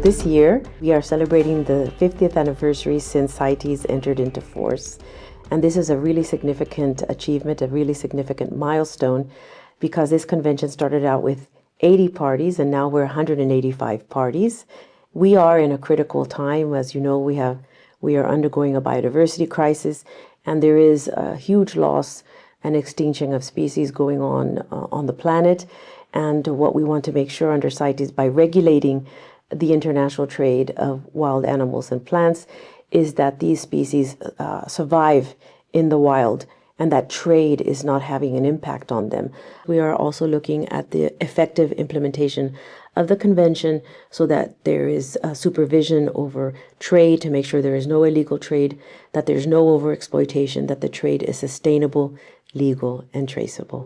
This year, we are celebrating the 50th anniversary since CITES entered into force. And this is a really significant achievement, a really significant milestone, because this convention started out with 80 parties, and now we're 185 parties. We are in a critical time. As you know, we are undergoing a biodiversity crisis, and there is a huge loss and extinction of species going on the planet. And what we want to make sure under CITES, by regulating the international trade of wild animals and plants, is that these species survive in the wild and that trade is not having an impact on them. We are also looking at the effective implementation of the convention so that there is supervision over trade to make sure there is no illegal trade, that there's no overexploitation, that the trade is sustainable, legal, and traceable.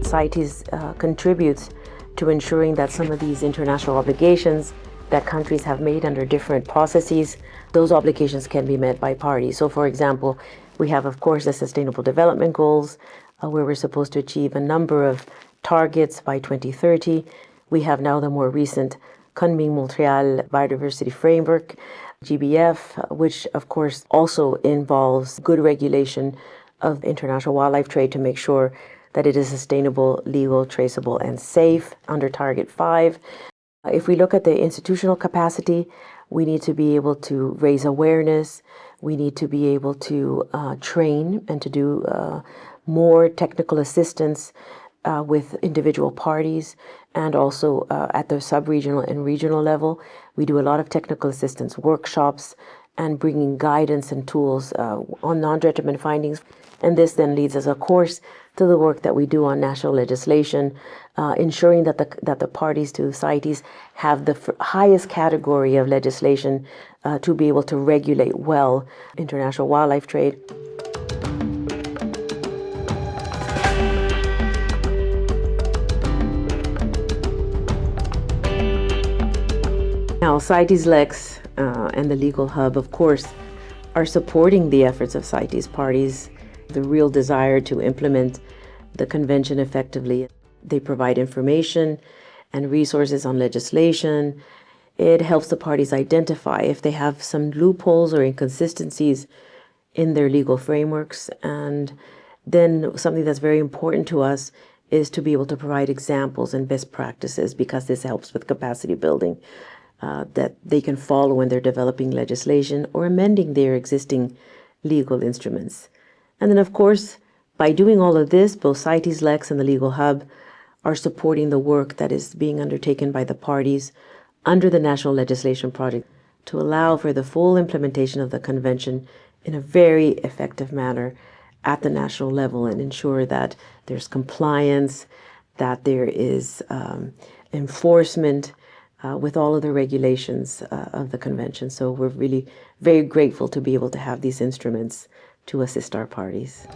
CITES contributes to ensuring that some of these international obligations that countries have made under different processes, those obligations can be met by parties. So, for example, we have, of course, the Sustainable Development Goals, where we're supposed to achieve a number of targets by 2030. We have now the more recent Kunming-Montreal Biodiversity Framework, GBF, which, of course, also involves good regulation of international wildlife trade to make sure that it is sustainable, legal, traceable, and safe under Target 5. If we look at the institutional capacity, we need to be able to raise awareness. We need to be able to train and to do more technical assistance with individual parties, and also at the sub-regional and regional level. We do a lot of technical assistance workshops and bringing guidance and tools on non-detriment findings. And this then leads us, of course, to the work that we do on national legislation, ensuring that the parties to CITES have the highest category of legislation to be able to regulate well international wildlife trade. Now, CITES Lex and the Legal Hub, of course, are supporting the efforts of CITES parties, the real desire to implement the convention effectively. They provide information and resources on legislation. It helps the parties identify if they have some loopholes or inconsistencies in their legal frameworks. And then something that's very important to us is to be able to provide examples and best practices, because this helps with capacity building that they can follow when they're developing legislation or amending their existing legal instruments. And then, of course, by doing all of this, both CITES Lex and the Legal Hub are supporting the work that is being undertaken by the parties under the National Legislation Project to allow for the full implementation of the convention in a very effective manner at the national level, and ensure that there's compliance, that there is enforcement with all of the regulations of the convention. So we're really very grateful to be able to have these instruments to assist our parties.